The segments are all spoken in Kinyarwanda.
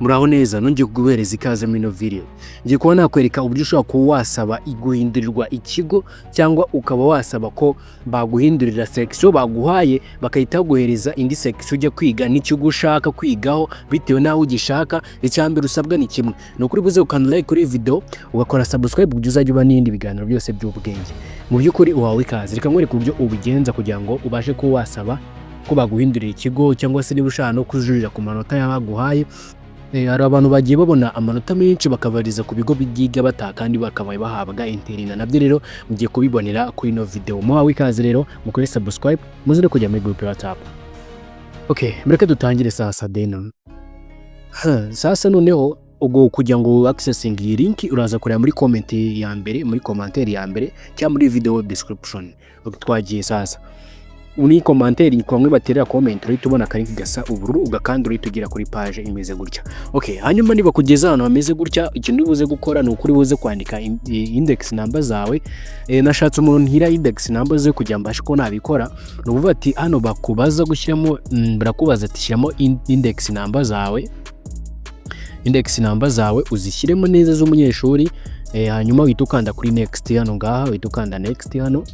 Muraho neza nongeye kuguhereza ikaze muri no video. Ngiye kuba nakwereka uburyo ushobora kuba wasaba guhindurirwa ikigo cyangwa ukaba wasaba ko baguhindurira section baguhaye bakahita guhereza indi section ujya kwiga n'ikigo ushaka kwigaho bitewe naho ugishaka. Icyambere usabwa ni kimwe, no kuri buze ukanda like kuri video ugakora subscribe kugira uzajye uba n'indi biganiro byose by'ubwenge. Mu by'ukuri uhawe ikaze, reka nkwereke uburyo ubigenza kugira ngo ubashe kuba wasaba ko baguhindurira ikigo cyangwa se niba ushaka no kujurira ku manota yabaguhaye. Hari abantu bagiye babona amanota menshi bakabariza ku bigo bigiga bata kandi bakabaye bahabwa interina. Nabyo rero mugiye kubibonera kuri no video. Muhawe ikaze rero mukore subscribe muze kujya muri group ya WhatsApp. Okay, mureke dutangire sasa deno. Sasa noneho ubwo kugira ngo accessing iyi link uraza kureba muri comment ya mbere, muri commentaire ya mbere cyangwa muri video description. Twagiye sasa uni commentaire ni kwamwe baterera comment uri tubona karinki gasa ubururu ugakanda uri tugira kuri page imeze gutya. Okay, hanyuma niba kugeza hano hameze gutya, ikintu ubuze gukora ni ukuri buze kwandika index number zawe. Nashatse umuntu hira index number ze kugira mbashe ko nabikora. Nuvuga ati hano bakubaza gushyiramo barakubaza ati shyiramo index number zawe. Index number zawe uzishyiremo neza z'umunyeshuri. Hanyuma uhita ukanda kuri next hano ngaha, uhita ukanda next hano,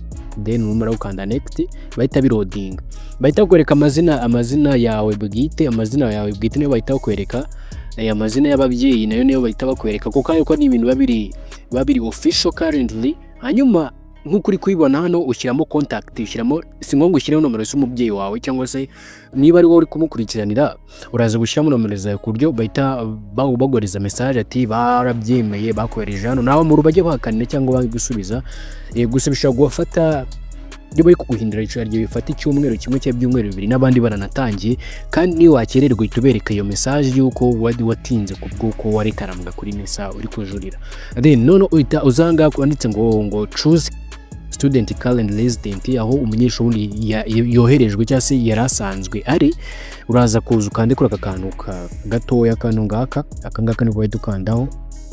then numara ukanda next, bahita biroding, bahita kwereka amazina yawe bwite, amazina yawe bwite niyo bahita kwereka, amazina y'ababyeyi nayo niyo bahita bakwereka kuko ariko ni ibintu babiri official currently. Hanyuma nk'ukuri kwibona hano ushyiramo contact, ushyiramo singongo ushyiremo nomero z'umubyeyi wawe cyangwa se niba ari wowe uri kumukurikiranira uraza gushyiramo nomero zawe ku buryo bahita bagoreza message ati barabyemeye bakohereje hano, nawe mu rubajye bahakanira cyangwa bagisubiza. Gusa bishobora gufata iyo bari kuguhindura icyo bifata icyumweru kimwe cyangwa ibyumweru bibiri, n'abandi baranatangiye. Kandi niyo wakererwa itubereka iyo message yuko watinze kubwuko wari karambwa kuri NESA uri kujurira. Then none uhita uzanga kwanditse ngo choose student calendar resident, aho umunyeshuri yoherejwe cyangwa se yarasanzwe ari. Uraza kuza ukande kuri aka kantu gatoya kano ngaka, aka ngaka niko bahita ukandaho,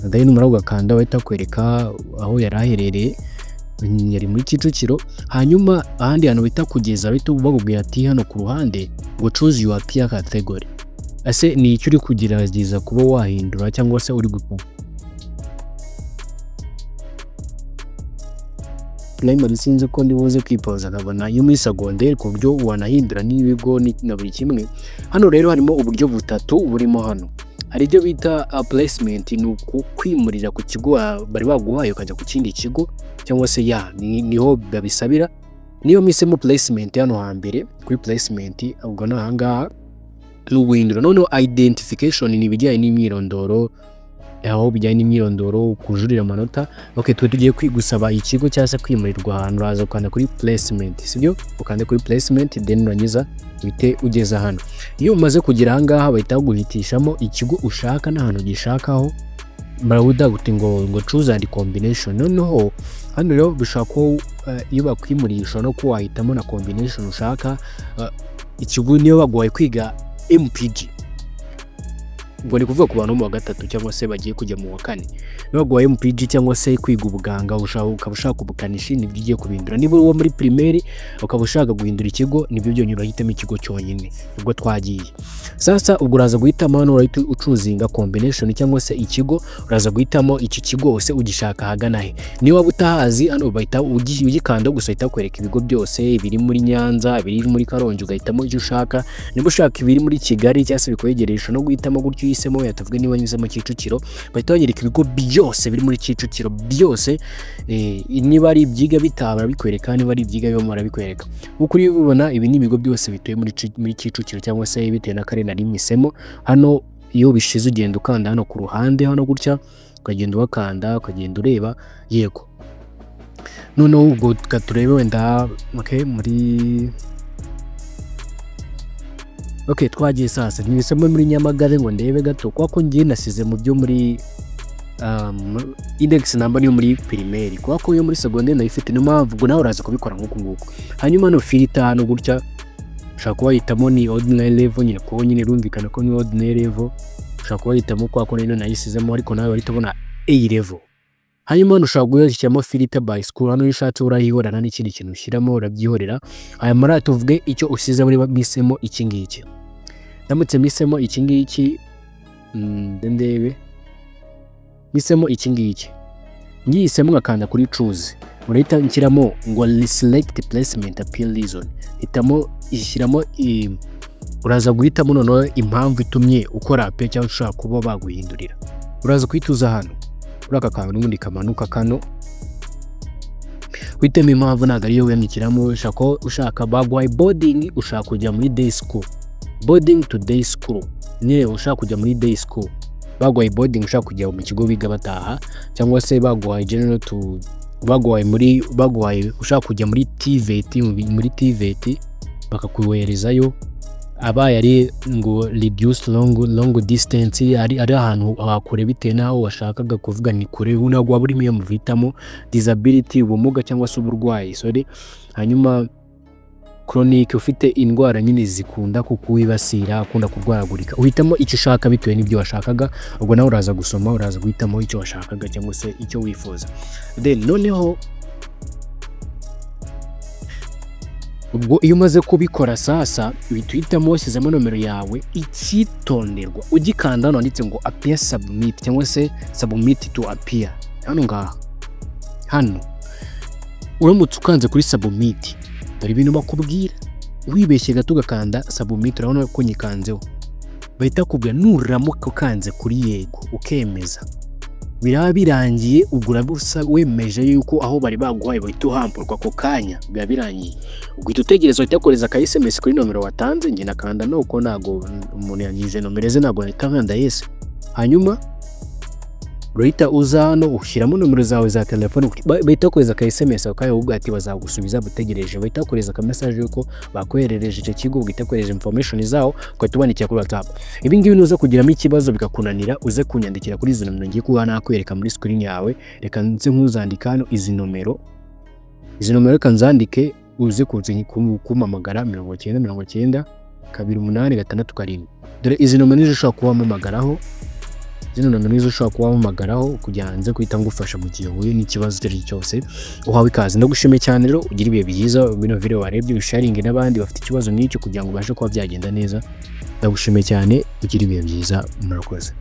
then numara ugakanda bahita kwereka aho yaraherereye, yari muri Kicukiro. Hanyuma ahandi hantu bita kugeza bahita bagubwira ati hano ku ruhande ngo choose your peer category. Ase ni icyo uri kugerageza kuba wahindura cyangwa se uri gukora primary. Sinzi ko ndibuze kwipoza nkabona yo muri secondaire ku buryo wanahindura n'ibigo na buri kimwe. Hano rero harimo uburyo butatu burimo hano. Hari ibyo bita placement, ni kwimurira ku kigo bari baguhaye ukajya ku kindi kigo cyangwa se niho babisabira. Niyo misemo placement hano hambere kuri placement, ubwo nahangaha n'uguhindura. Noneho identification ni bijyanye n'imyirondoro, aho bijyanye n'imyirondoro kujurira amanota. Okay, tugiye kwigusaba ikigo cyangwa se kwimurirwa ahantu. Uraza ukanda kuri placement, sibyo? Ukande kuri placement then urangiza bite ugeza hano. Iyo umaze kugira ahangaha bahita guhitishamo ikigo ushaka n'ahantu gishakaho, barawuda guti ngo choose and combination. Noneho hano rero bishaka ko iyo bakwimurisha no ko wahitamo na combination ushaka. Ikigo niyo baguhaye kwiga MPG, ngo ni kuvuga ku bantu mu wa gatatu cyangwa se bagiye kujya mu wa kane, niba guhaye MPG cyangwa se kwiga ubuganga ukaba ushaka ubukanishi nibyo ugiye kubindura. Niba uwo muri primaire ukaba ushaka guhindura ikigo nibyo byonyine urahitamo ikigo cyonyine. Ubwo twagiye sasa, ubwo uraza guhitamo hano, urahita ucuzinga combination cyangwa se ikigo. Uraza guhitamo iki kigo hose ugishaka hagana he. Niba utahazi hano bahita ugikanda gusa ahita kwereka ibigo byose biri muri Nyanza, biri muri Karongi, ugahitamo icyo ushaka. Niba ushaka ibiri muri Kigali cyangwa se bikwegeresha no guhitamo gutyo isemo yatavuga niba nyuzemo Kicukiro bahita banyereka ibigo byose biri muri Kicukiro byose. Niba ari ibyiga bitabara bikwereka, niba ari ibyiga yo marabikwereka. Uko uri ubona ibi ni ibigo byose bituye muri Kicukiro cyangwa se bitewe na kare nari misemo. Hano iyo bishize ugenda ukanda hano ku ruhande hano gutya, ukagenda wakanda ukagenda ureba. Yego, noneho ubwo turebe wenda Okay, twagiye sasa nibisemo muri Nyamagabe ngo ndebe gato kwako ngiye nasize mu byo muri index number niyo muri primaire, kwako yo muri secondaire nayifite. Niyo mpamvu ubwo nawe uraza kubikora nk'uko nguko. Hanyuma no filter hano gutya ushaka kuhitamo ni ordinary level, nyine ko nyine rumvikana ko ni ordinary level. Ushaka kuhitamo kwako rero nayisizemo, ariko nawe wari tubona A level. Hanyuma ushobora gushyiramo filter by school. Hano ushatse urayihorana n'ikindi kintu ushyiramo urabyihorera. Aya mara tuvuge icyo usize muri misemo iki ngiki. Ndamutse misemo iki ngiki ndebe nisemo iki ngiki ngihisemo ngakanda kuri choose urahita nshyiramo ngo select placement appeal reason hitamo ishyiramo uraza guhitamo noneho impamvu itumye ukora appeal cyangwa ushaka kuba baguhindurira uraza kwituza hano kuri aka kantu n'ubundi kamanuka kano witemo impamvu ntabwo ariyo wiyandikiramo ushaka baguhaye boarding ushaka kujya muri day school boarding to day school niyo ushaka kujya muri day school baguhaye boarding ushaka kujya mu kigo biga bataha cyangwa se baguhaye general to baguhaye ushaka kujya muri TVET bakakuwerezayo abaye ari ngo reduce long distance ari ahantu hakure bitewe naho washakaga kuvuga ni kure ntabwo waba urimo muvitamo disability ubumuga cyangwa se uburwayi hanyuma chronic ufite indwara nyine zikunda kukwibasira akunda kurwaragurika uhitamo icyo ushaka bitewe n'ibyo washakaga ubwo nawe uraza gusoma uraza guhitamo icyo washakaga cyangwa se icyo wifuza then noneho ubwo iyo umaze kubikora sasa uhitamo washyizemo nomero yawe icyitonderwa ugikanda hano handitse ngo appear submit cyangwa se submit to appear hano uramutse ukanze kuri submit dore ibintu bakubwira wibeshye gato ugakanda submit urabona ko nyikanzeho bahita kubwira nuramuka ukanze kuri yego ukemeza biraba birangiye ugura busa wemeje yuko aho bari baguhaye bahita uhamburwa ako kanya biba birangiye ugahita utegereza uhita kohereza ka SMS kuri nomero watanze njye nakanda nuko ntago umuntu yangije nomero ze ntago nahita nkanda yes hanyuma urahita uza hano ushyiramo nomero zawe za telefone bahita kohereza ka SMS ukayobwa ati bazagusubiza butegereje bahita kohereza ka message yuko bakoherereje icyo kigo ugahita kohereza information zawo ugahita ubandikira kuri WhatsApp ibi ngibi nuza kugiramo ikibazo bikakunanira uze kunyandikira kuri izo nomero ngiye kuba nakwereka muri screen yawe reka nze nkuzandika hano izi nomero kanzandike uze kumamagara 90 28 6 dore izi nomero nizo ushobora kuhamamagaraho zino nomero nizo ushobora kuhamamagaraho kugira ngo nze kuhita ngufasha mu gihe uhuye n'ikibazo icyo ari cyo cyose uhawe ikaze ndagushimiye cyane rero ugira ibihe byiza bino video warebye usharinge n'abandi bafite ikibazo n'icyo kugira ngo ubashe kuba byagenda neza ndagushimiye cyane ugira ibihe byiza murakoze